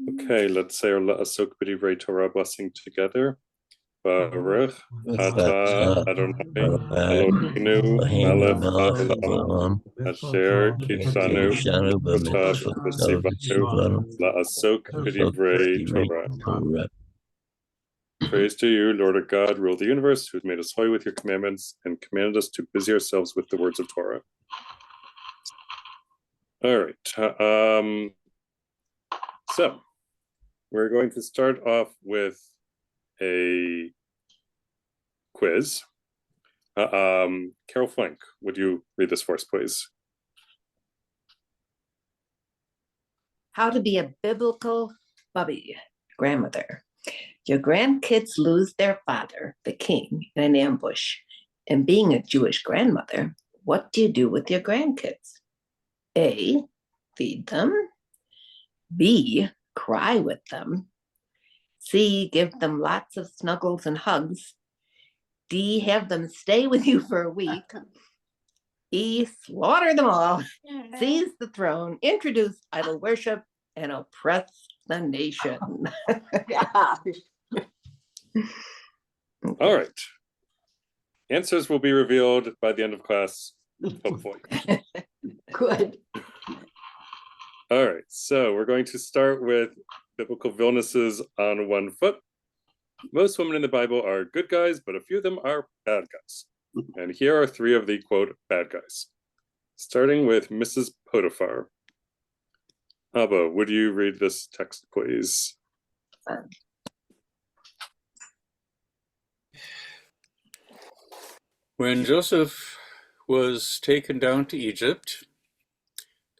Okay, let's say our La'asok B'divrei Torah blessing together. Baruch Ata Adonai Eloheinu Melech Haolam Asher Kitshanu B'mitzvotav V'tzivanu La'asok B'divrei Torah. Praise to you, Lord our God, rule the universe, who has made us holy with your commandments and commanded us to busy ourselves with the words of Torah. All right. So we're going to start off with a quiz. Carol Flank, would you read this for us, please? How to be a biblical bubby, grandmother. Your grandkids lose their father, the king, in an ambush. And being a Jewish grandmother, what do you do with your grandkids? A, feed them. B, cry with them. C, give them lots of snuggles and hugs. D, have them stay with you for a week. E, slaughter them all. Seize the throne, introduce idol worship, and oppress the nation. All right. Answers will be revealed by the end of class, hopefully. Good. All right, so we're going to start with biblical villainesses on one foot. Most women in the Bible are good guys, but a few of them are bad guys. And here are three of the, quote, bad guys. Starting with Mrs. Potiphar. Abba, would you read this text, please? When Joseph was taken down to Egypt,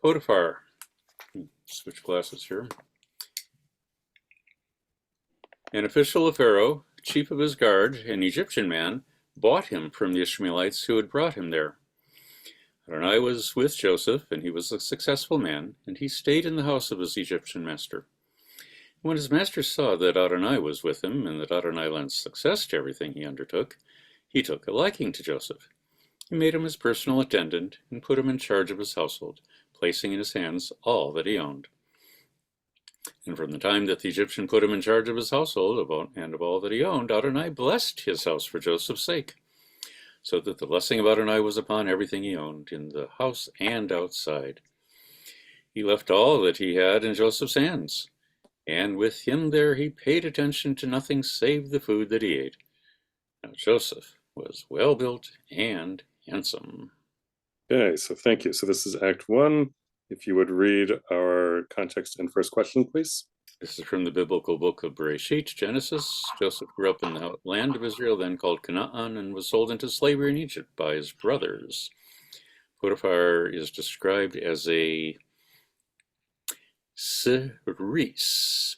Potiphar, switch glasses here, an official of Pharaoh, chief of his guard, an Egyptian man, bought him from the Ishmaelites who had brought him there. Adonai was with Joseph, and he was a successful man, and he stayed in the house of his Egyptian master. When his master saw that Adonai was with him, and that Adonai lent success to everything he undertook, he took a liking to Joseph. He made him his personal attendant, and put him in charge of his household, placing in his hands all that he owned. And from the time that the Egyptian put him in charge of his household and of all that he owned, Adonai blessed his house for Joseph's sake, so that the blessing of Adonai was upon everything he owned, in the house and outside. He left all that he had in Joseph's hands, and with him there he paid attention to nothing save the food that he ate. Now Joseph was well built and handsome. Okay, so thank you. So this is Act 1. If you would read our context and first question, please. This is from the biblical book of Bereshit, Genesis. Joseph grew up in the land of Israel, then called Canaan, and was sold into slavery in Egypt by his brothers. Potiphar is described as a siris,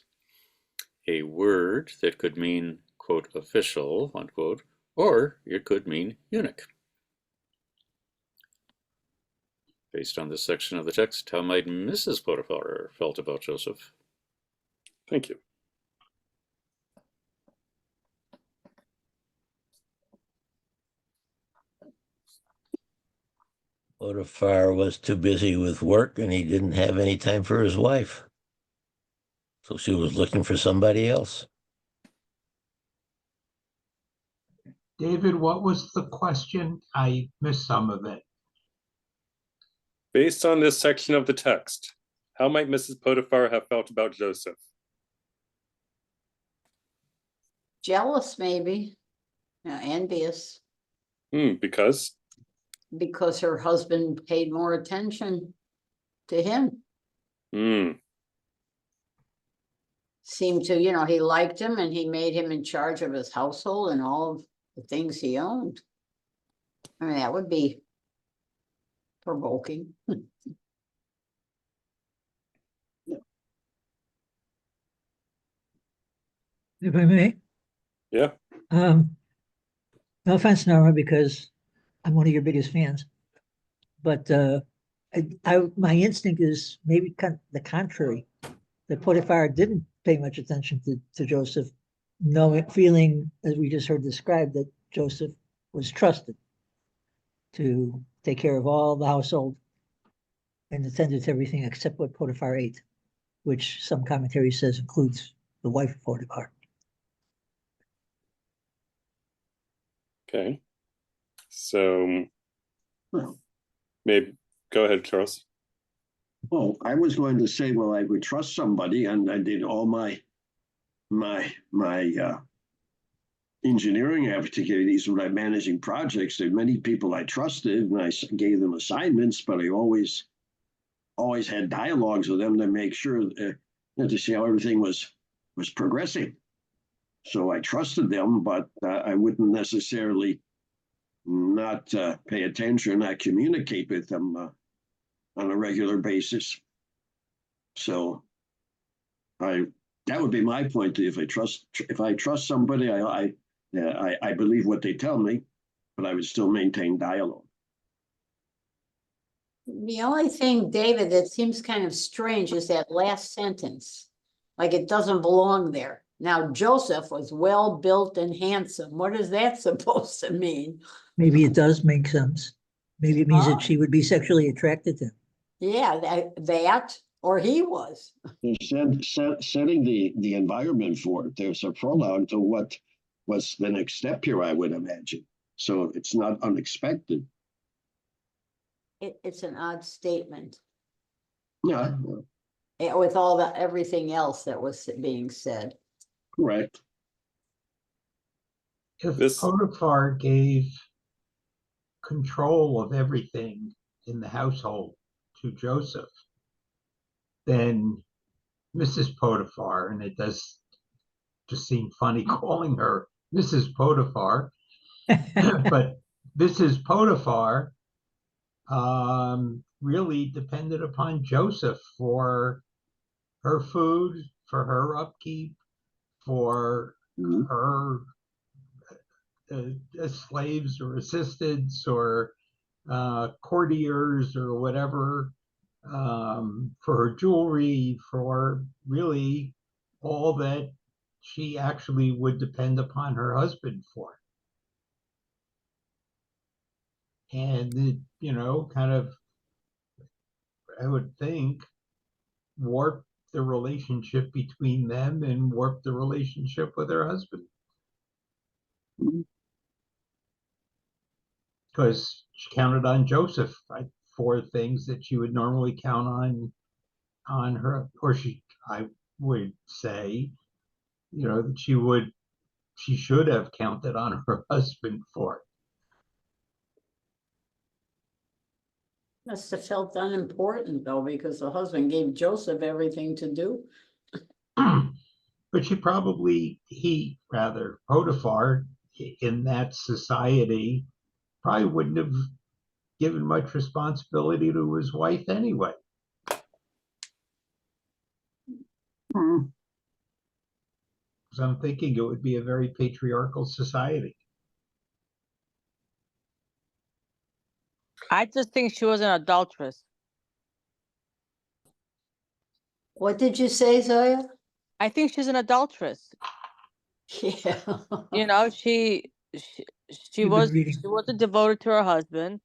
a word that could mean, quote, official, unquote, or it could mean eunuch. Based on this section of the text, how might Mrs. Potiphar felt about Joseph? Thank you. Potiphar was too busy with work and he didn't have any time for his wife. So she was looking for somebody else. David, what was the question? I missed some of it. Based on this section of the text, how might Mrs. Potiphar have felt about Joseph? Jealous, maybe. Envious. Because? Because her husband paid more attention to him. Seemed to, he liked him and he made him in charge of his household and all of the things he owned. I mean, that would be provoking. If I may? Yeah. No offense, Nora, because I'm one of your biggest fans. But my instinct is maybe the contrary. That Potiphar didn't pay much attention to Joseph, feeling, as we just heard described, that Joseph was trusted to take care of all the household and attended to everything except what Potiphar ate. which some commentary says includes the wife of Potiphar. Okay. So Well, maybe go ahead, Charles. oh, I was going to say, well, I would trust somebody, and I did all my engineering activities when I'm managing projects. There are many people I trusted, and I gave them assignments, but I always had dialogues with them to make sure to see how everything was progressing. So I trusted them, but I wouldn't necessarily not pay attention, not communicate with them on a regular basis. So that would be my point. If I trust somebody, I believe what they tell me, but I would still maintain dialogue. The only thing, David, that seems kind of strange is that last sentence. Like it doesn't belong there. Now, Joseph was well built and handsome. What is that supposed to mean? Maybe it does make sense. Maybe it means that she would be sexually attracted to him. Yeah, that or he was. Setting the environment for it. There's a prologue to what's the next step here, I would imagine. So it's not unexpected. It's an odd statement. Yeah, With all everything else that was being said. correct. If Potiphar gave control of everything in the household to Joseph, then Mrs. Potiphar, and it does just seem funny calling her Mrs. Potiphar, but Mrs. Potiphar really depended upon Joseph for her food, for her upkeep, for her slaves or assistants or courtiers or whatever, for her jewelry, for really all that she actually would depend upon her husband for. And it, kind of, I would think, warped the relationship between them and warped the relationship with her husband. Because she counted on Joseph for things that she would normally count on her, or I would say, that she should have counted on her husband for. Must have felt unimportant though, because the husband gave Joseph everything to do. But Potiphar, in that society, probably wouldn't have given much responsibility to his wife anyway. Because I'm thinking it would be a very patriarchal society. I just think she was an adulteress. What did you say, Zoya? I think she's an adulteress. Yeah. She wasn't devoted to her husband.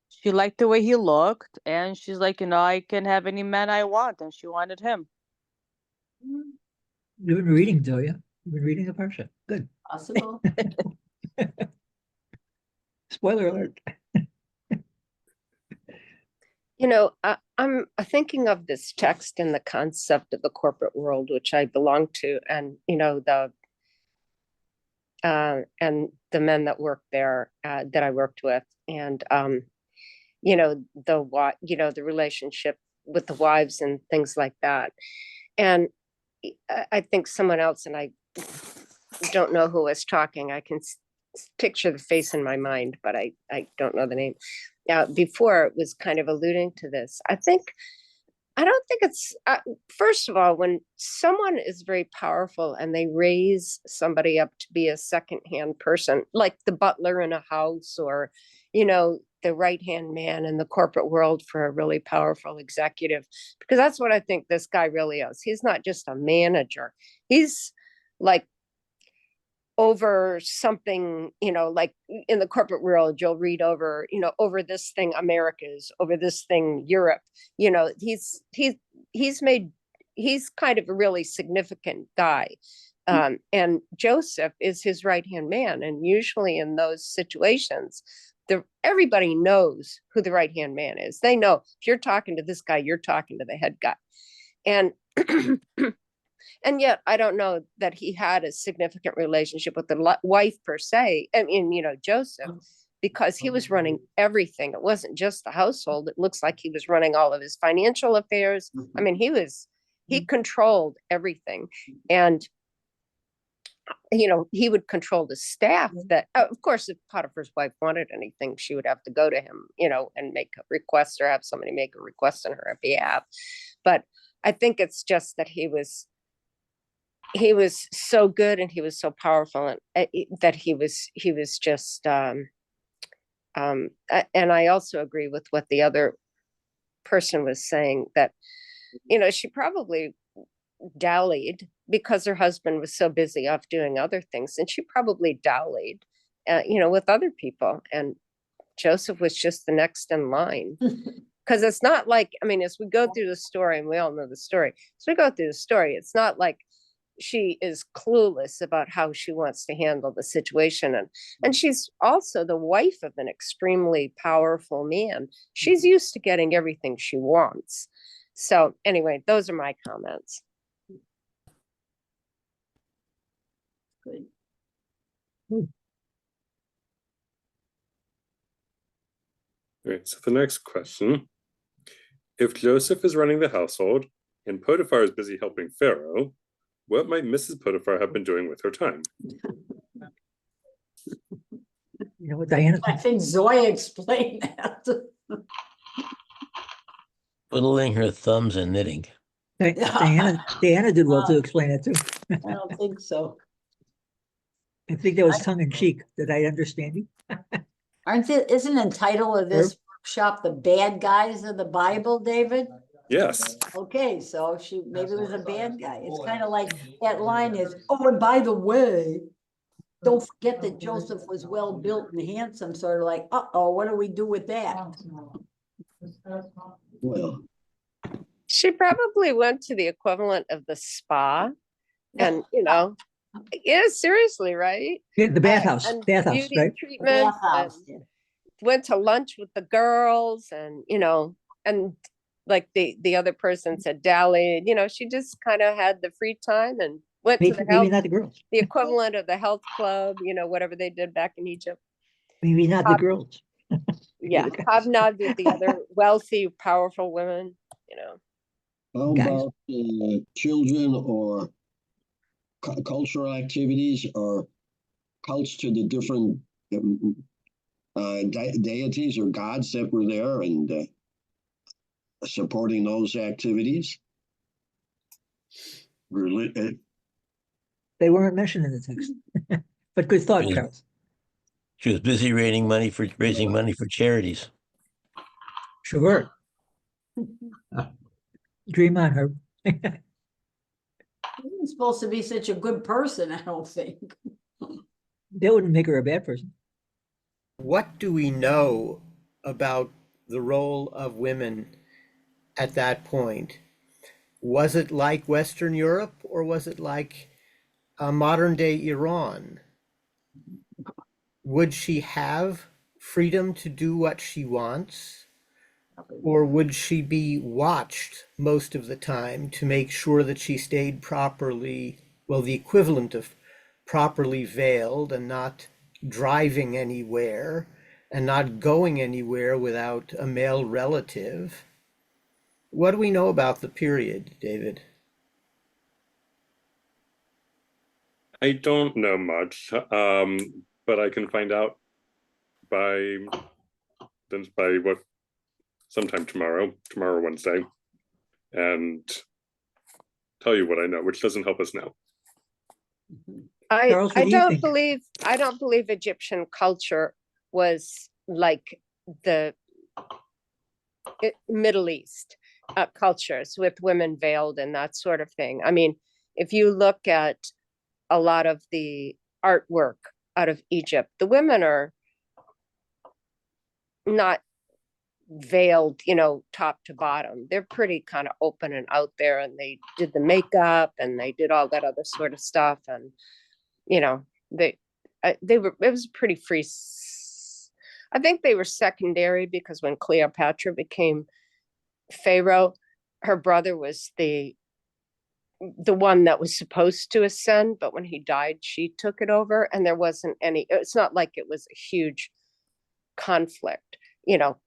She liked the way he looked, and she's like, I can have any man I want, and she wanted him. You've been reading, Zoya. You've been reading the Parsha. Good. Possible. Spoiler alert. I'm thinking of this text in the concept of the corporate world, which I belong to, and and the men that work there that I worked with, and the relationship with the wives and things like that. And I think someone else, and I don't know who was talking. I can picture the face in my mind, but I don't know the name. Before it was kind of alluding to this. I don't think it's, first of all, when someone is very powerful and they raise somebody up to be a secondhand person, like the butler in a house, or, the right-hand man in the corporate world for a really powerful executive, because that's what I think this guy really is. He's not just a manager. He's like over something, like in the corporate world, you'll read over, over this thing America's, over this thing Europe. He's made he's kind of a really significant guy. And Joseph is his right-hand man. And usually in those situations, everybody knows who the right-hand man is. They know if you're talking to this guy, you're talking to the head guy. And and yet I don't know that he had a significant relationship with the wife per se. I mean, Joseph, because he was running everything. It wasn't just the household. It looks like he was running all of his financial affairs. I mean, he controlled everything. And he would control the staff. That, of course, if Potiphar's wife wanted anything, she would have to go to him, and make a request or have somebody make a request on her behalf. But I think it's just that he was so good and he was so powerful, and that he was just and I also agree with what the other person was saying, that she probably dallied because her husband was so busy off doing other things, and she probably dallied with other people, and Joseph was just the next in line. Because it's not like, I mean, as we go through the story, and we all know the story, as we go through the story, it's not like she is clueless about how she wants to handle the situation. And she's also the wife of an extremely powerful man. She's used to getting everything she wants. So anyway, those are my comments. Good. Right, so the next question. If Joseph is running the household and Potiphar is busy helping Pharaoh, what might Mrs. Potiphar have been doing with her time? You know what Diana I thinks? think Zoya explained that. Twiddling her thumbs and knitting. Diana did well to explain it too. I don't think so. I think that was tongue in cheek. Did I understand you? Isn't the title of this workshop The Bad Guys of the Bible, David? Yes. Okay, so she maybe was a bad guy. It's kind of like that line is, oh, and by the way, don't forget that Joseph was well built and handsome, sort of like, uh-oh, what do we do with that? Well, She probably went to the equivalent of the spa, and yeah, seriously, right? Yeah, the bathhouse, And bathhouse, beauty right? treatment, Bathhouse, and went to lunch with the girls, and and like the other person said, dallied. She just kind of had the free time and went to Maybe not the girls. the equivalent of the health club, whatever they did back in Egypt. Maybe not the girls. Yeah, hobnobbed with the other wealthy, powerful women. how Guys. about children or cultural activities or cults to the different deities or gods that were there, and supporting those activities? They weren't mentioned in the text. But good thought, Charles. She was busy raising money for charities. Sure. Dream on, her. She wasn't supposed to be such a good person, I don't think. That wouldn't make her a bad person. What do we know about the role of women at that point? Was it like Western Europe, or was it like modern day Iran? Would she have freedom to do what she wants? Or would she be watched most of the time to make sure that she stayed properly, well, the equivalent of properly veiled, and not driving anywhere and not going anywhere without a male relative? What do we know about the period, David? I don't know much, but I can find out by sometime tomorrow Wednesday, and tell you what I know, which doesn't help us now. Charles, what I do you don't think? believe Egyptian culture was like the Middle East cultures with women veiled and that sort of thing. I mean, if you look at a lot of the artwork out of Egypt, the women are not veiled, top to bottom. They're pretty kind of open and out there, and they did the makeup and they did all that other sort of stuff. And, it was pretty free. I think they were secondary because when Cleopatra became Pharaoh, her brother was the one that was supposed to ascend, but when he died, she took it over, and there wasn't it's not like it was a huge conflict.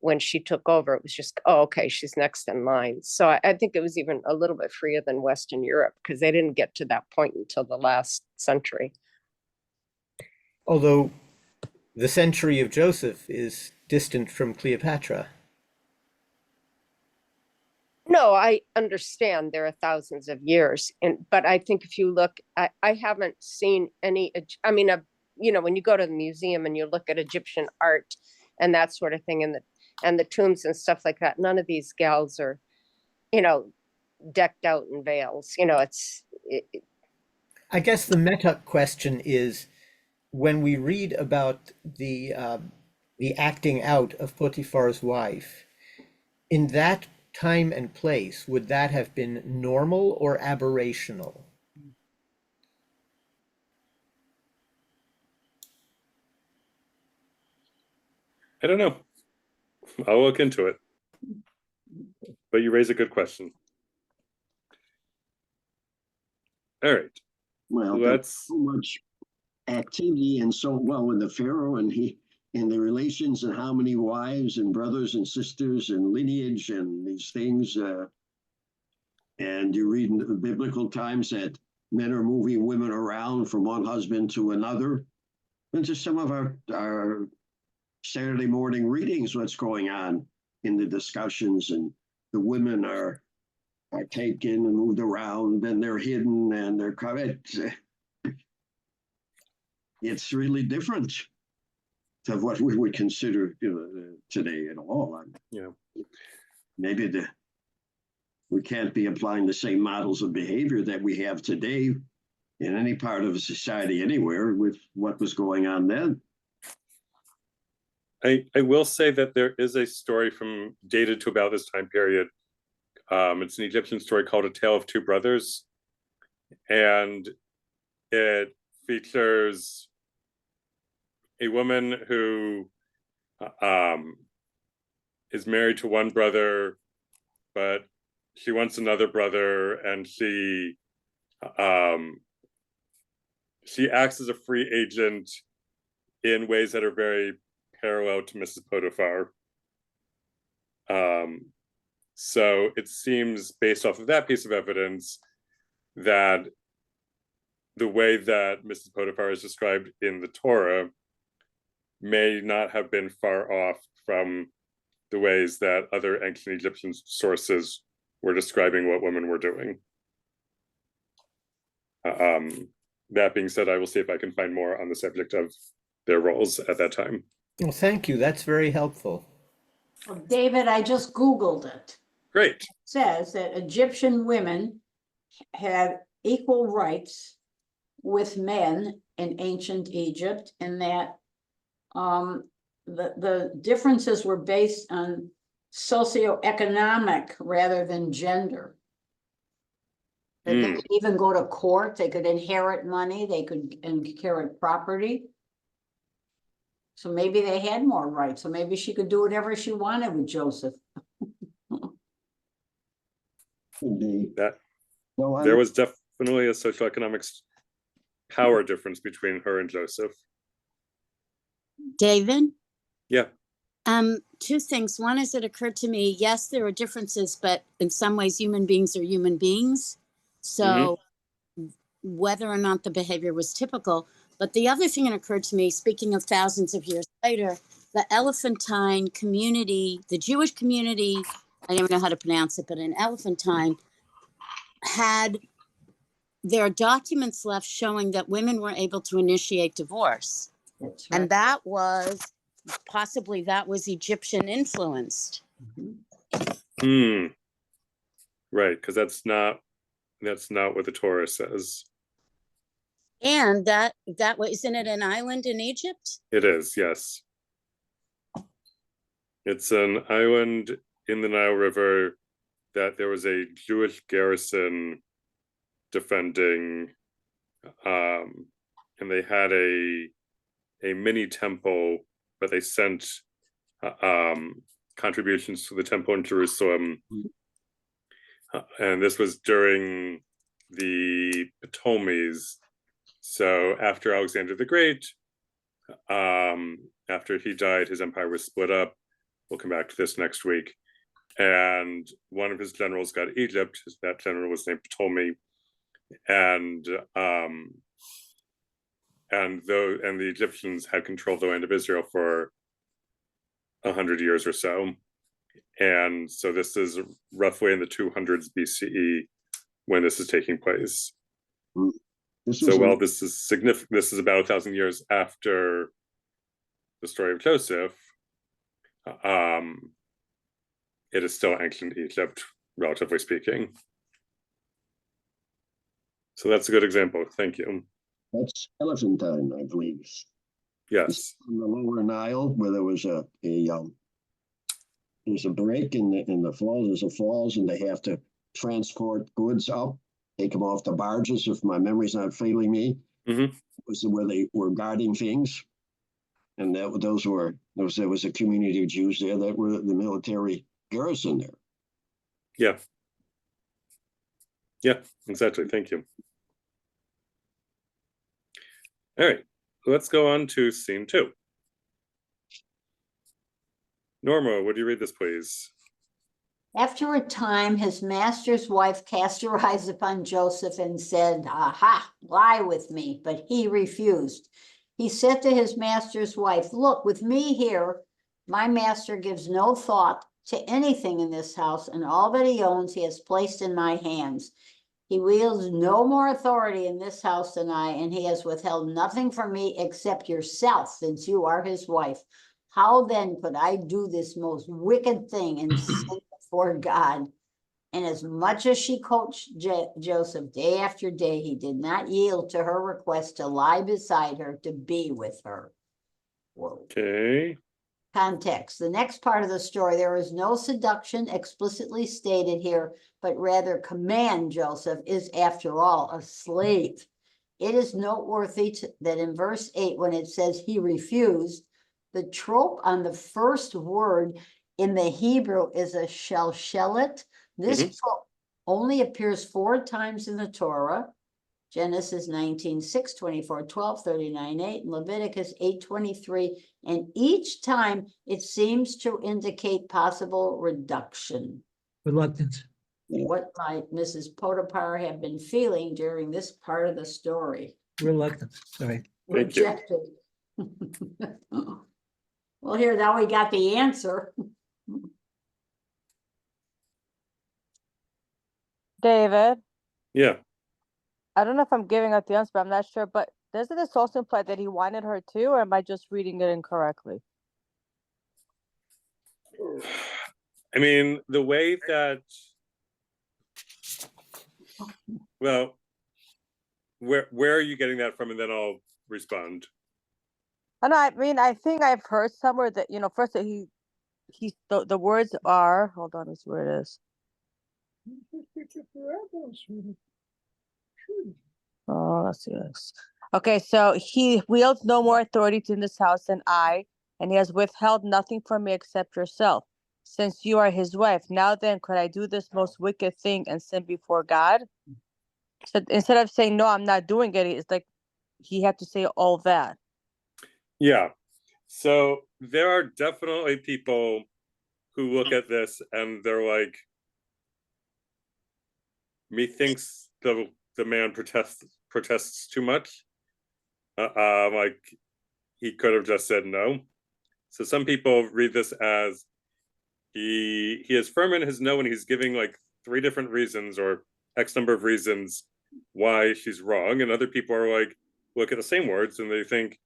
When she took over, it was just, oh, okay, she's next in line. So I think it was even a little bit freer than Western Europe because they didn't get to that point until the last century. Although the century of Joseph is distant from Cleopatra. No, I understand there are thousands of years, but I think if you look, I haven't seen any. I mean, when you go to the museum and you look at Egyptian art and that sort of thing, and the tombs and stuff like that, none of these gals are, decked out in veils. I guess the meta question is, when we read about the acting out of Potiphar's wife, in that time and place, would that have been normal or aberrational? I don't know. I'll look into it. But you raise a good question. All right. Well, let's so much activity and so well with the Pharaoh and the relations and how many wives and brothers and sisters and lineage and these things. And you read in the biblical times that men are moving women around from one husband to another. And just some of our Saturday morning readings, what's going on in the discussions, and the women are taken and moved around, and they're hidden, and they're covered. It's really different to what we would consider today at all. Yeah. Maybe we can't be applying the same models of behavior that we have today in any part of a society anywhere with what was going on then. I will say that there is a story dated to about this time period. It's an Egyptian story called A Tale of Two Brothers. And it features a woman who is married to one brother, but she wants another brother, and she acts as a free agent in ways that are very parallel to Mrs. Potiphar. So it seems, based off of that piece of evidence, that the way that Mrs. Potiphar is described in the Torah may not have been far off from the ways that other ancient Egyptian sources were describing what women were doing. That being said, I will see if I can find more on the subject of their roles at that time. Well, thank you. That's very helpful. Well, David, I just Googled it. Great. It says that Egyptian women had equal rights with men in ancient Egypt, and that the differences were based on socioeconomic rather than gender. That they could even go to court, they could inherit money, they could inherit property. So maybe they had more rights, so maybe she could do whatever she wanted with Joseph. There was definitely a socioeconomic power difference between her and Joseph. David? Yeah. Two things. One is, it occurred to me, yes, there are differences, but in some ways human beings are human beings. So whether or not the behavior was typical. But the other thing that occurred to me, speaking of thousands of years later, the Elephantine community, the Jewish community, I don't know how to pronounce it, but in Elephantine, there are documents left showing that women were able to initiate divorce. That's right. And that was Egyptian influenced. Right, because that's not what the Torah says. And that isn't it an island in Egypt? It is, yes. It's an island in the Nile River that there was a Jewish garrison defending, and they had a mini temple, but they sent contributions to the temple in Jerusalem. And this was during the Ptolemies. So after Alexander the Great, after he died, his empire was split up. We'll come back to this next week. And one of his generals got Egypt. That general was named Ptolemy. And the Egyptians had controlled the land of Israel for 100 years or so. And so this is roughly in the 200s BCE when this is taking place. So while this is significant, this is about 1,000 years after the story of Joseph, it is still ancient Egypt, relatively speaking. So that's a good example. Thank you. That's Elephantine, I believe. Yes. In the lower Nile, where there was there's a break in the falls. There's a falls, and they have to transport goods up, take them off the barges. If my memory's not failing me, was where they were guarding things, and there was a community of Jews there that were the military garrison there. Yeah. Yeah, exactly. Thank you. All right, let's go on to scene 2. Norma, would you read this, please? After a time, his master's wife cast her eyes upon Joseph and said, "Aha, lie with me." But he refused. He said to his master's wife, "Look, with me here, my master gives no thought to anything in this house, and all that he owns he has placed in my hands. He wields no more authority in this house than I, and he has withheld nothing from me except yourself, since you are his wife. How then could I do this most wicked thing and sin before God?" And as much as she coached Joseph day after day, he did not yield to her request to lie beside her, to be with her. Whoa. Okay. Context. The next part of the story, there is no seduction explicitly stated here, but rather command Joseph is, after all, a slave. It is noteworthy that in verse 8, when it says he refused, the trope on the first word in the Hebrew is a shelshelet. This trope only appears 4 times in the Torah: Genesis 19, 6, 24, 12, 39, 8, and Leviticus 8, 23. And each time it seems to indicate possible reduction. Reluctance. What might Mrs. Potiphar have been feeling during this part of the story? Reluctance, sorry. Rejected. Well, here, now we got the answer. David, Yeah. I don't know if I'm giving out the answer, but I'm not sure. But doesn't this also imply that he wanted her too, or am I just reading it incorrectly? I mean, the way that, well, where are you getting that from? And then I'll respond. And I mean, I think I've heard somewhere that, first that the words are, hold on, let's see where it is. Oh, let's see this. Okay, so he wields no more authority in this house than I, and he has withheld nothing from me except yourself, since you are his wife. Now then, could I do this most wicked thing and sin before God? So instead of saying, no, I'm not doing it, it's like he had to say all that. Yeah. So there are definitely people who look at this and they're like, methinks the man protests too much. Like he could have just said no. So some people read this as he is firm in his no, and he's giving like 3 different reasons or X number of reasons why she's wrong. And other people are like, look at the same words and they think,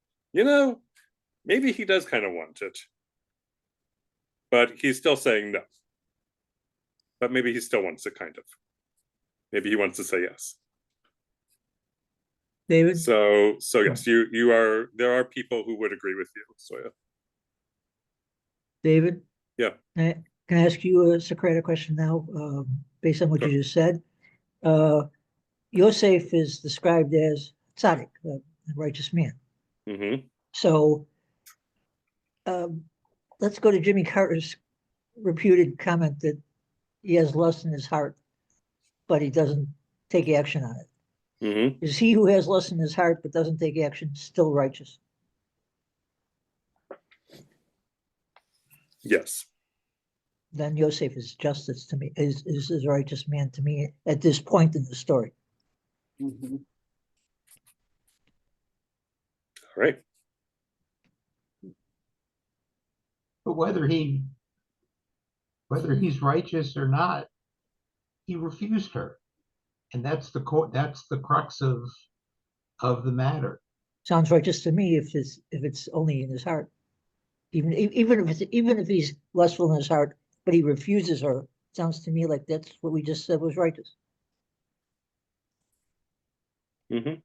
maybe he does kind of want it. But he's still saying no. But maybe he still wants it, kind of. Maybe he wants to say yes. David? So yes, there are people who would agree with you, Soya. David? Yeah. Can I ask you a Socratic question now, based on what you just said? Yosef is described as tzaddik, a righteous man. Mm-hmm. So let's go to Jimmy Carter's reputed comment that he has lust in his heart, but he doesn't take action on it. Mm-hmm. Is he who has lust in his heart but doesn't take action still righteous? Yes. Then Yosef is justice to me, is a righteous man to me at this point in the story. Mhm. All right. But whether he's righteous or not, he refused her, and that's the crux of the matter. Sounds righteous to me if it's only in his heart. Even if he's lustful in his heart, but he refuses her, sounds to me like that's what we just said was righteous. Mm-hmm.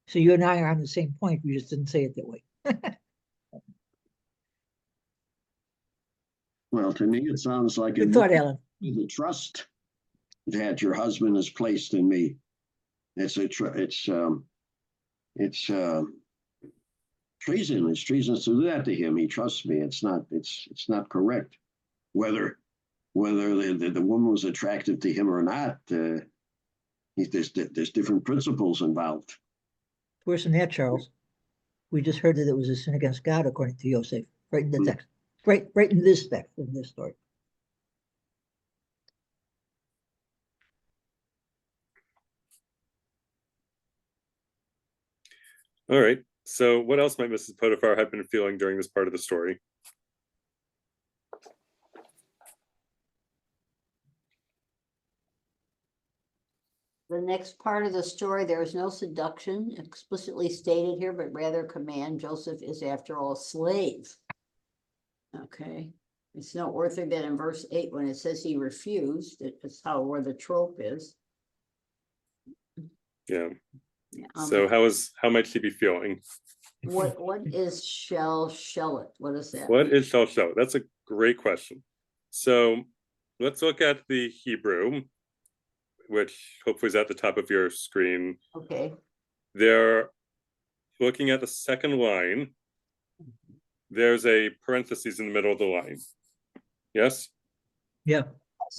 So you and I are on the same point. We just didn't say it that way. Well, to me, it sounds like Good thought, Alan. the trust that your husband has placed in me. It's treason. It's treasonous to do that to him. He trusts me. It's not correct. Whether the woman was attractive to him or not, there's different principles involved. Worse than that, Charles. We just heard that it was a sin against God, according to Yosef, right in the text, right in this text, in this story. All right. So what else might Mrs. Potiphar have been feeling during this part of the story? The next part of the story, there is no seduction explicitly stated here, but rather command. Joseph is, after all, a slave. Okay. It's noteworthy that in verse 8, when it says he refused, it's where the trope is. Yeah. So how might she be feeling? What is shellet? What is that? What is shellet? That's a great question. So let's look at the Hebrew, which hopefully is at the top of your screen. Okay. They're looking at the second line. There's a parenthesis in the middle of the line. Yes? Yeah.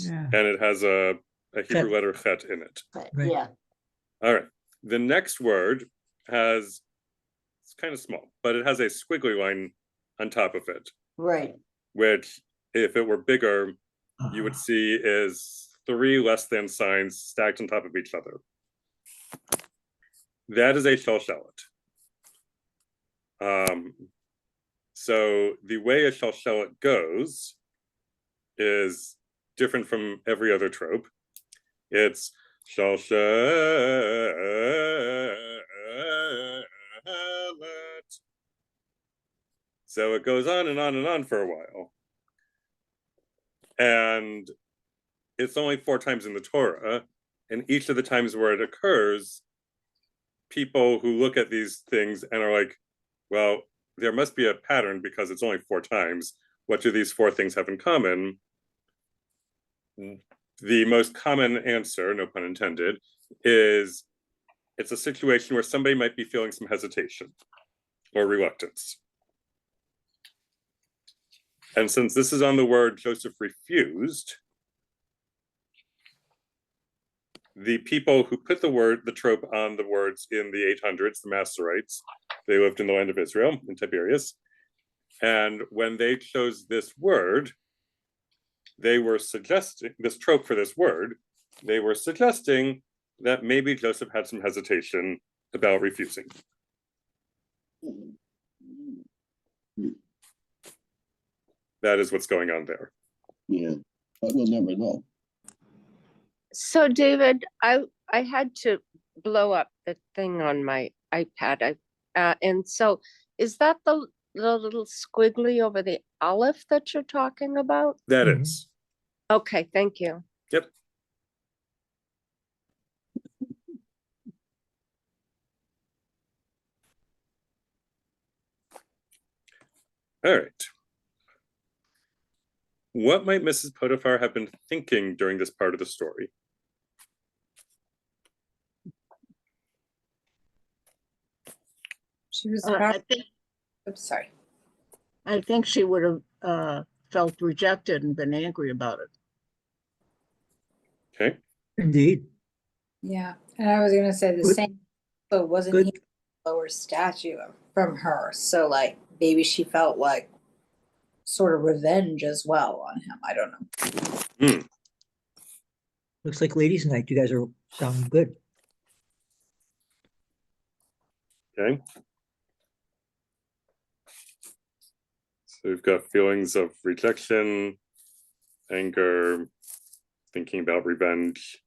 And it has a Hebrew letter chet in it. Right. Yeah. All right. The next word it's kind of small, but it has a squiggly line on top of it. Right. Which, if it were bigger, you would see is 3 less than signs stacked on top of each other. That is a shellet. So the way a shellet goes is different from every other trope. It's shellet. So it goes on and on and on for a while. And it's only 4 times in the Torah. And each of the times where it occurs, people who look at these things and are like, well, there must be a pattern because it's only 4 times. What do these 4 things have in common? The most common answer, no pun intended, is it's a situation where somebody might be feeling some hesitation or reluctance. And since this is on the word Joseph refused, the people who put the trope on the words in the 800s, the Masoretes, they lived in the land of Israel, in Tiberias. And when they chose this word, they were suggesting, this trope for this word, they were suggesting that maybe Joseph had some hesitation about refusing. That is what's going on there. Yeah, but we'll never know. So David, I had to blow up the thing on my iPad. And so is that the little squiggly over the Aleph that you're talking about? That is. Okay, thank you. Yep. All right. What might Mrs. Potiphar have been thinking during this part of the story? She was I think oops, sorry. I think she would have felt rejected and been angry about it. Okay. Indeed. Yeah. And I was gonna say the Good. same, but wasn't Good. he lower stature from her? So like maybe she felt like sort of revenge as well on him. I don't know. Looks like ladies' night. You guys are sounding good. Okay. So we've got feelings of rejection, anger, thinking about revenge,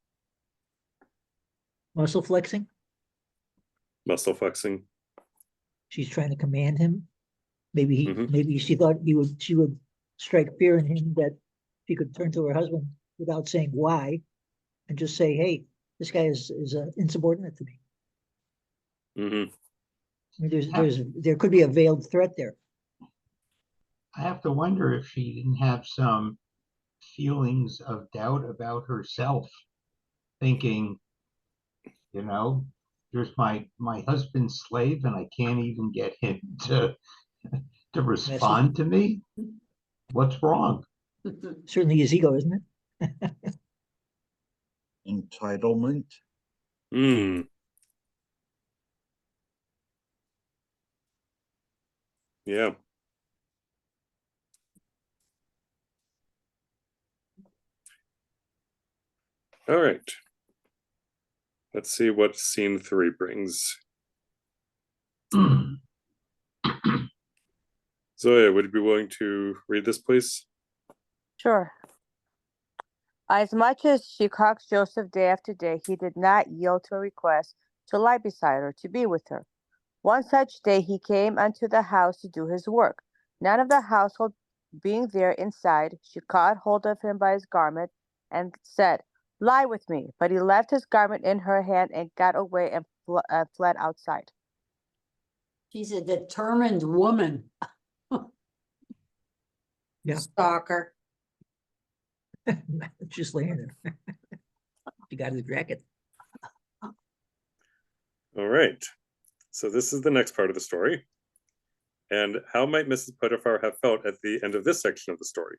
Muscle flexing. muscle flexing. She's trying to command him. Maybe he, Mhm. maybe she thought she would strike fear in him that she could turn to her husband without saying why, and just say, "Hey, this guy is insubordinate to me." Mm-hmm. I mean, there could be a veiled threat there. I have to wonder if she didn't have some feelings of doubt about herself, thinking, there's my husband's slave and I can't even get him to respond to me. What's wrong? Certainly his ego, isn't it? Entitlement. Yeah. All right. Let's see what scene 3 brings. Zoya, would you be willing to read this, please? Sure. As much as she coaxed Joseph day after day, he did not yield to her request to lie beside her, to be with her. One such day he came unto the house to do his work. None of the household being there inside, she caught hold of him by his garment and said, "Lie with me." But he left his garment in her hand and got away and fled outside. She's a determined woman. Yeah. Stalker. Just laying there. She got his jacket. All right. So this is the next part of the story. And how might Mrs. Potiphar have felt at the end of this section of the story?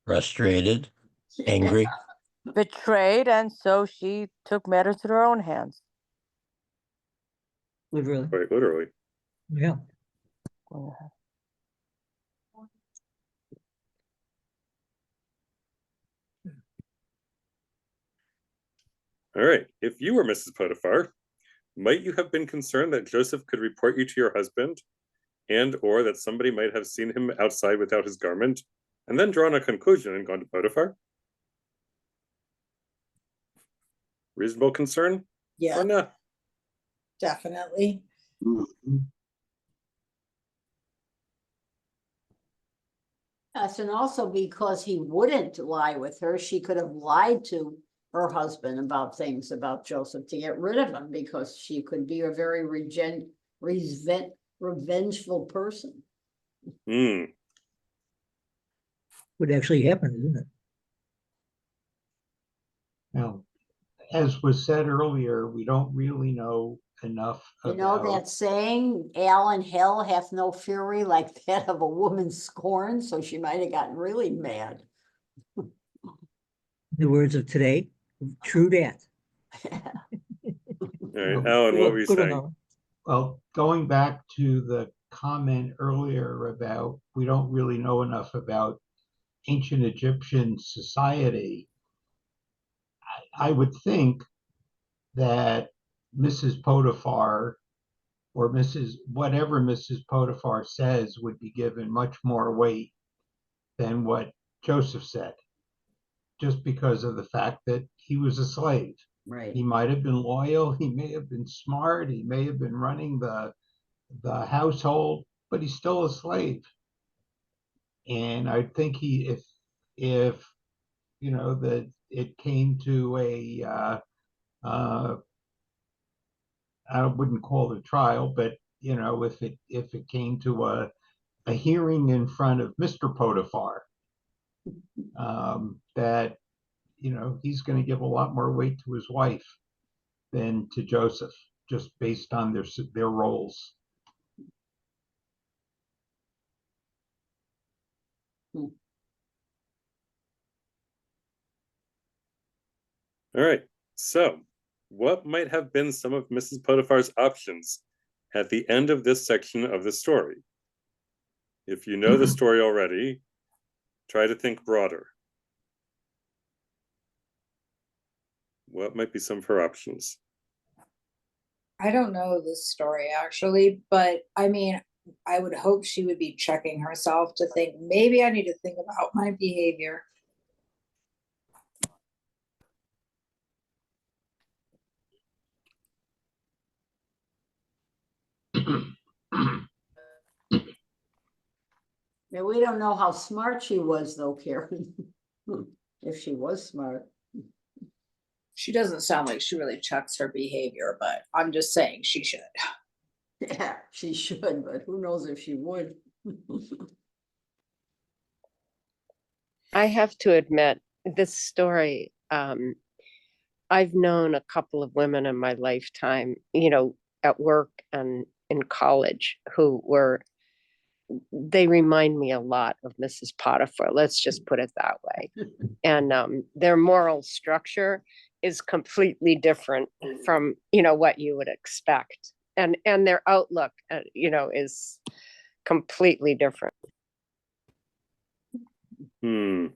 Frustrated, angry. Betrayed, and so she took matters into her own hands. Literally. Quite literally. Yeah. All right. If you were Mrs. Potiphar, might you have been concerned that Joseph could report you to your husband, and or that somebody might have seen him outside without his garment, and then drawn a conclusion and gone to Potiphar? Reasonable concern? Yeah. Or not? Definitely. Yes, and also because he wouldn't lie with her, she could have lied to her husband about things about Joseph to get rid of him, because she could be a very revengeful person. Mm. Would actually happen, isn't it? Now, as was said earlier, we don't really know enough You know about that saying, "Al in hell hath no fury like that of a woman scorned," so she might have gotten really mad. The words of today, true that. All right, Alan, what were you saying? Well, going back to the comment earlier about we don't really know enough about ancient Egyptian society, I would think that Mrs. Potiphar or whatever Mrs. Potiphar says would be given much more weight than what Joseph said, just because of the fact that he was a slave. Right. He might have been loyal, he may have been smart, he may have been running the household, but he's still a slave. And I think if that it came to I wouldn't call it a trial, but if it came to a hearing in front of Mr. Potiphar, that, he's going to give a lot more weight to his wife than to Joseph, just based on their roles. All right. So, what might have been some of Mrs. Potiphar's options at the end of this section of the story? If you know the story already, try to think broader. What might be some of her options? I don't know this story actually, but I mean, I would hope she would be checking herself to think maybe I need to think about my behavior. Yeah, we don't know how smart she was though, Karen. If she was smart. She doesn't sound like she really checks her behavior, but I'm just saying she should. Yeah, she should, but who knows if she would. I have to admit, this story, I've known a couple of women in my lifetime, at work and in college they remind me a lot of Mrs. Potiphar. Let's just put it that way. And their moral structure is completely different from, what you would expect. And their outlook, is completely different. Hmm.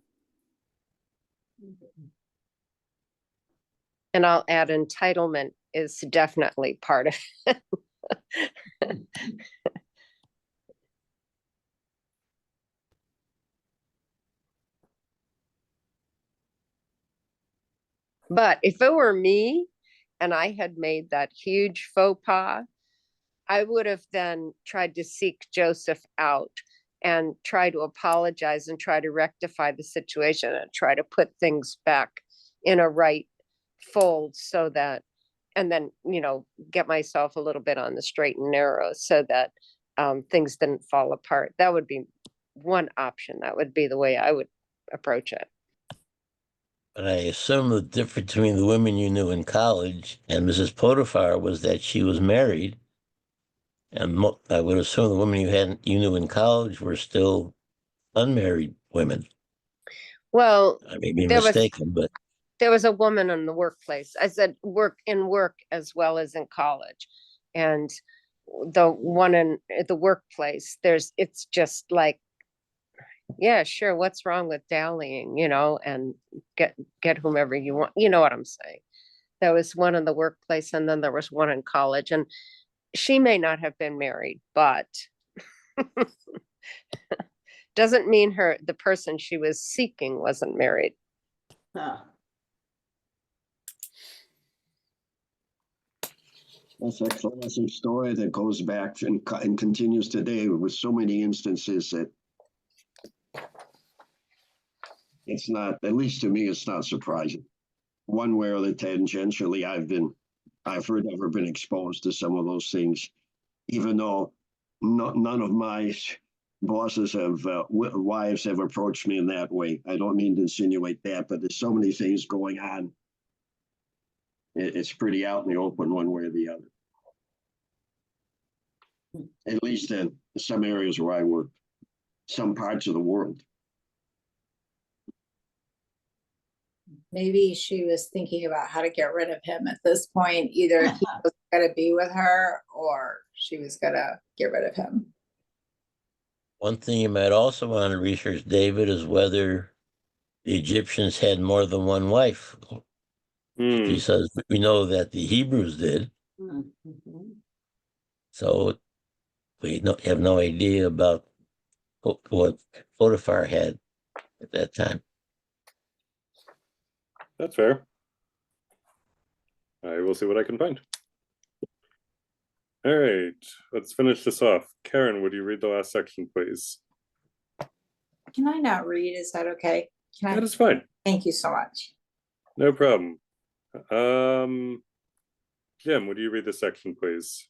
And I'll add entitlement is definitely part of it. But if it were me and I had made that huge faux pas, I would have then tried to seek Joseph out and try to apologize and try to rectify the situation and try to put things back in a right fold so that, and then, get myself a little bit on the straight and narrow so that things didn't fall apart. That would be one option. That would be the way I would approach it. But I assume the difference between the women you knew in college and Mrs. Potiphar was that she was married. And I would assume the women you knew in college were still unmarried women. Well, I may be mistaken, but there was a woman in the workplace. I said work as well as in college. And the one in the workplace, it's just like, yeah, sure. What's wrong with dallying, and get whomever you want. You know what I'm saying? There was one in the workplace and then there was one in college, and she may not have been married, but doesn't mean the person she was seeking wasn't married. Huh. That's a classic story that goes back and continues today with so many instances that it's not, at least to me, it's not surprising. One way or the tangentially, I've ever been exposed to some of those things, even though none of my bosses wives have approached me in that way. I don't mean to insinuate that, but there's so many things going on. It's pretty out in the open one way or the other. At least in some areas where I work, some parts of the world. Maybe she was thinking about how to get rid of him at this point. Either he was going to be with her or she was going to get rid of him. one thing you might also want to research, David, is whether the Egyptians had more than one wife. He says we know that the Hebrews did. Mm-hmm. So we have no idea about what Potiphar had at that time. That's fair. I will see what I can find. All right, let's finish this off. Karen, would you read the last section, please? Can I not read? Is that okay? That is fine. Thank you so much. No problem. Jim, would you read the section, please?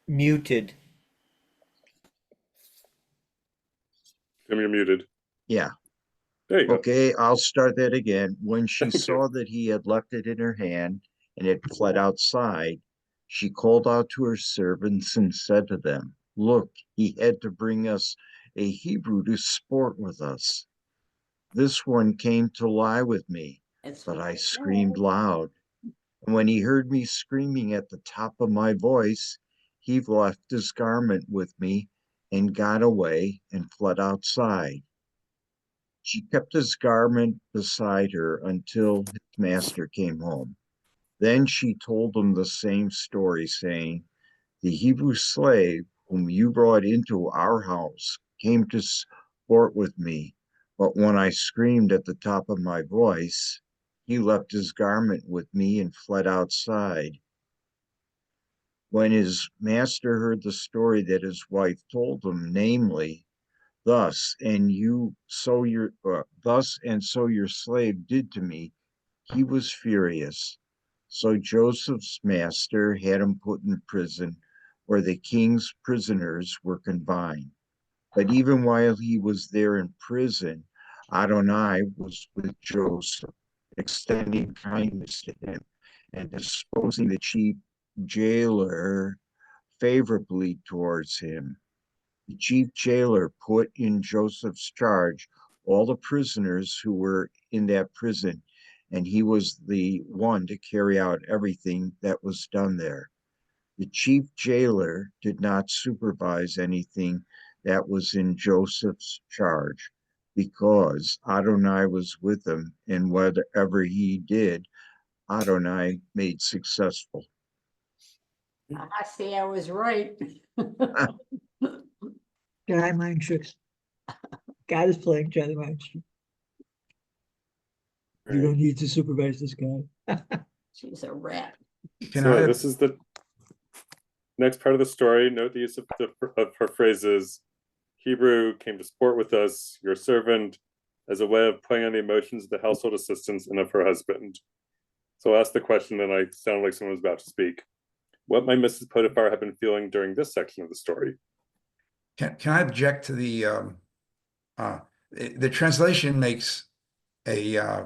muted. Tim, you're muted. Yeah. There you go. Okay, I'll start that again. When she Thank you. saw that he had left it in her hand and had fled outside, she called out to her servants and said to them, "Look, he had to bring us a Hebrew to sport with us. This one came to lie with me, but I screamed loud. And when he heard me screaming at the top of my voice, he left his garment with me and got away and fled outside. She kept his garment beside her until his master came home. Then she told him the same story, saying, 'The Hebrew slave whom you brought into our house came to sport with me, but when I screamed at the top of my voice, he left his garment with me and fled outside.' When his master heard the story that his wife told him, namely, Thus and so your slave did to me, he was furious. So Joseph's master had him put in prison where the king's prisoners were confined. But even while he was there in prison, Adonai was with Joseph, extending kindness to him and disposing the chief jailer favorably towards him. The chief jailer put in Joseph's charge all the prisoners who were in that prison, and he was the one to carry out everything that was done there. The chief jailer did not supervise anything that was in Joseph's charge, because Adonai was with him, and whatever he did, Adonai made successful. I see, I was right. Jedi mind tricks. God is playing Jedi mind tricks. You don't need to supervise this guy. She's a rat. This is the next part of the story. Note the use of her phrases. Hebrew came to sport with us, your servant, as a way of playing on the emotions of the household assistants and of her husband. So I'll ask the question, and I sound like someone was about to speak. What might Mrs. Potiphar have been feeling during this section of the story? Can I object to the translation makes a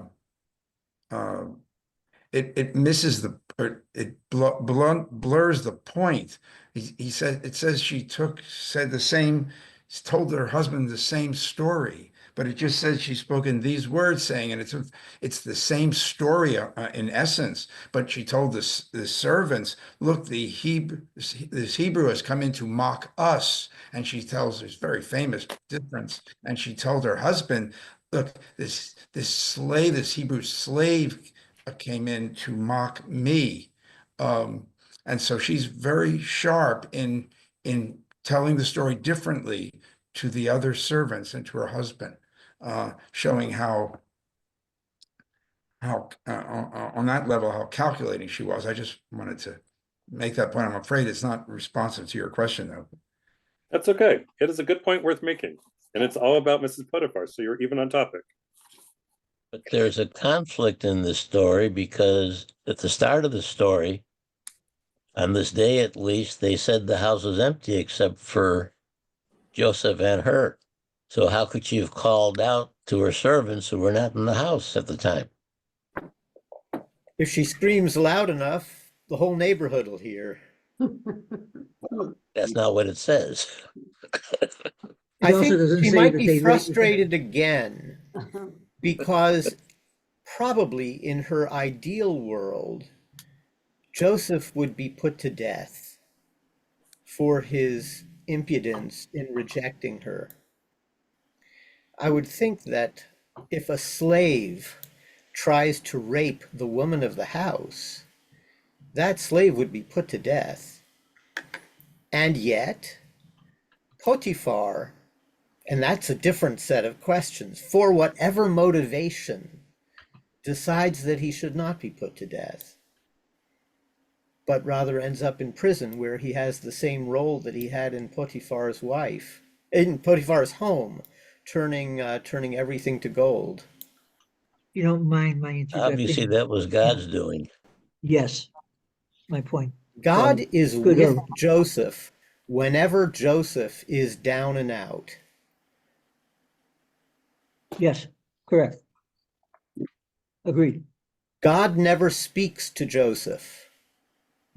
it misses it blurs the point. He said it says she told her husband the same story, but it just says she spoke in these words, saying, and it's the same story in essence. But she told the servants, "Look, this Hebrew has come in to mock us," and she tells this very famous difference. And she told her husband, "Look, this Hebrew slave came in to mock me." And so she's very sharp in telling the story differently to the other servants and to her husband, showing how on that level how calculating she was. I just wanted to make that point. I'm afraid it's not responsive to your question, though. That's okay. It is a good point worth making, and it's all about Mrs. Potiphar, so you're even on topic. But there's a conflict in this story, because at the start of the story, on this day at least, they said the house was empty except for Joseph and her. So how could she have called out to her servants who were not in the house at the time? If she screams loud enough, the whole neighborhood will hear. That's not what it says. I think she might be frustrated again, because probably in her ideal world, Joseph would be put to death for his impudence in rejecting her. I would think that if a slave tries to rape the woman of the house, that slave would be put to death. And yet, Potiphar, and that's a different set of questions, for whatever motivation, decides that he should not be put to death, but rather ends up in prison, where he has the same role that he had in Potiphar's home, turning everything to gold. You don't mind my interjecting? Obviously, that was God's doing. Yes, my point. God is good with of- Joseph whenever Joseph is down and out. Yes, correct. Agreed. God never speaks to Joseph.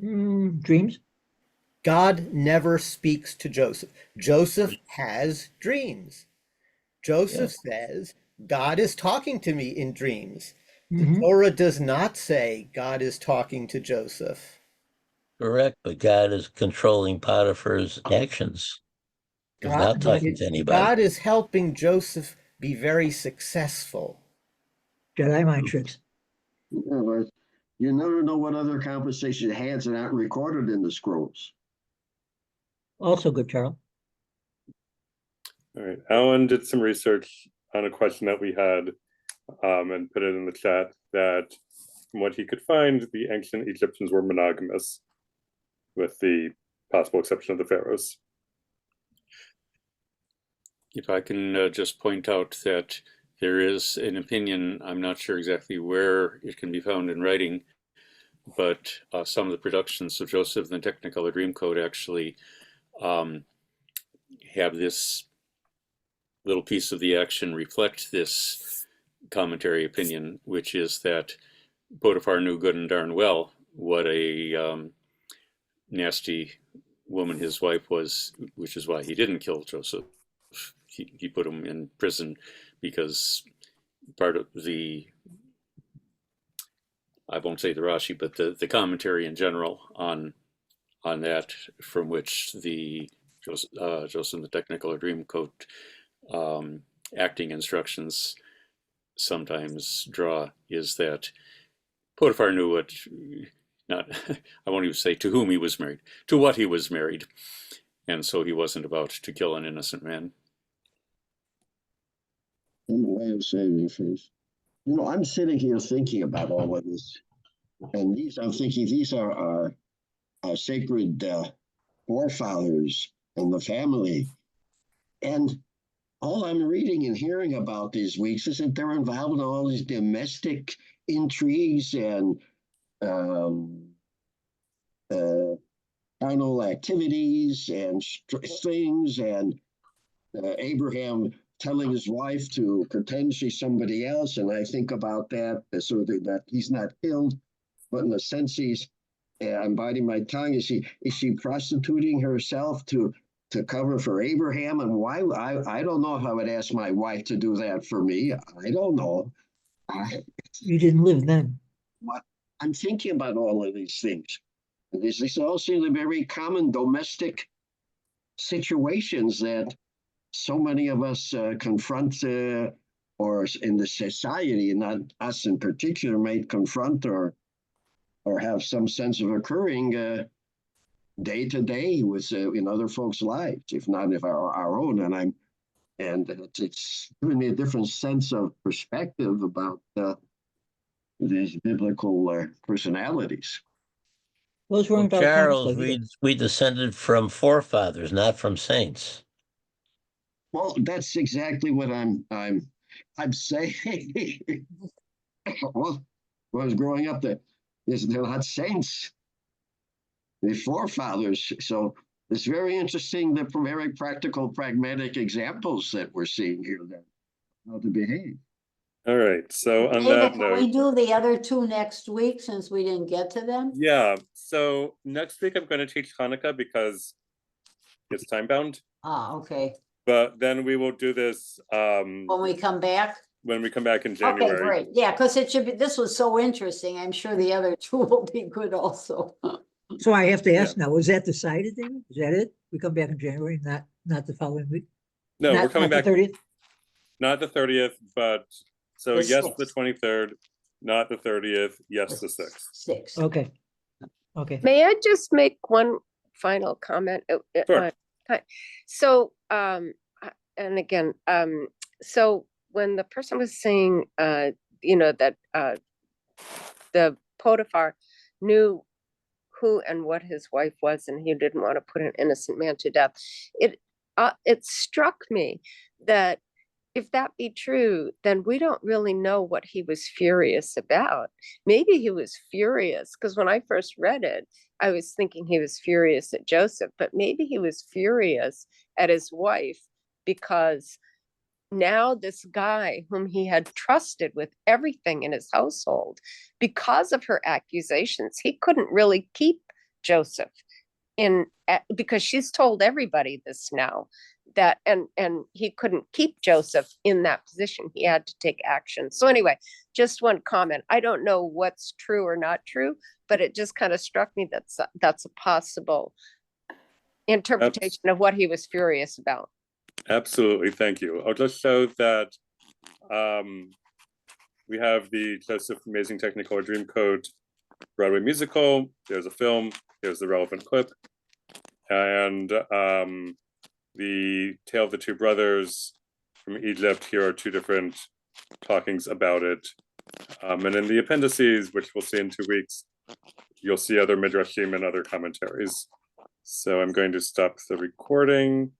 Dreams? God never speaks to Joseph. Joseph has dreams. Joseph says, God is talking to me in dreams. The Torah does not say God is talking to Joseph. Correct, but God is controlling Potiphar's actions. He's not talking to anybody. God is helping Joseph be very successful. Jedi mind tricks. Yeah, but you never know what other conversations he had that aren't recorded in the scrolls. Also good, Charles. All right. Alan did some research on a question that we had and put it in the chat that from what he could find, the ancient Egyptians were monogamous, with the possible exception of the pharaohs. If I can just point out that there is an opinion, I'm not sure exactly where it can be found in writing, but some of the productions of Joseph and the Technicolor Dreamcoat actually have this little piece of the action reflect this commentary opinion, which is that Potiphar knew good and darn well what a nasty woman his wife was, which is why he didn't kill Joseph. He put him in prison because part of the, I won't say the Rashi, but the commentary in general on that, from which the Joseph the Technicolor Dreamcoat acting instructions sometimes draw, is that Potiphar knew what, not, I won't even say to whom he was married, to what he was married. And so he wasn't about to kill an innocent man. In the way of saving face. You know, I'm sitting here thinking about all of this. And I'm thinking these are our sacred forefathers and the family. And all I'm reading and hearing about these weeks is that they're involved in all these domestic intrigues and carnal activities and things, and Abraham telling his wife to pretend she's somebody else. And I think about that so that he's not killed, but in a sense I'm biting my tongue. Is she prostituting herself to cover for Abraham? And why? I don't know if I would ask my wife to do that for me. I don't know. You didn't live then. I'm thinking about all of these things. And these all seem to be very common domestic situations that so many of us confront, or in the society, not us in particular, might confront or have some sense of occurring day to day with in other folks' lives, if not if our own. And it's given me a different sense of perspective about these biblical personalities. Those weren't Well, our Charles, times, we descended from forefathers, not from saints. Well, that's exactly what I'm saying. Well, when I was growing up, they're not saints. They're forefathers. So it's very interesting, the very practical, pragmatic examples that we're seeing here, that how to behave. All right. So on David, that can note, we do the other two next week since we didn't get to them? yeah. So next week I'm going to teach Hanukkah because it's time bound. Ah, okay. But then we will do this When we come back? when we come back in January. Okay, great. Yeah, because it should be, this was so interesting. I'm sure the other two will be good also. So I have to ask now, was that decided, David? Is that it? We come back in January, not the following week? No, we're coming back. The 30th? Not the 30th, but so The yes, 6th. the 23rd, not the 30th, yes, the 6th. 6th. Okay. Okay. May I just make one final comment? Sure. So, and again, so when the person was saying, that the Potiphar knew who and what his wife was, and he didn't want to put an innocent man to death, it struck me that if that be true, then we don't really know what he was furious about. Maybe he was furious because when I first read it, I was thinking he was furious at Joseph, but maybe he was furious at his wife because now this guy whom he had trusted with everything in his household, because of her accusations, he couldn't really keep Joseph in, because she's told everybody this now, that and he couldn't keep Joseph in that position. He had to take action. So anyway, just one comment. I don't know what's true or not true, but it just kind of struck me that's a possible interpretation of what he was furious about. Absolutely, thank you. I'll just show that we have the Joseph Amazing Technicolor Dreamcoat Broadway musical. There's a film. There's the relevant clip, and the Tale of the Two Brothers from Egypt. Here are two different talkings about it, and in the appendices, which we'll see in 2 weeks, you'll see other midrashim and other commentaries. So I'm going to stop the recording.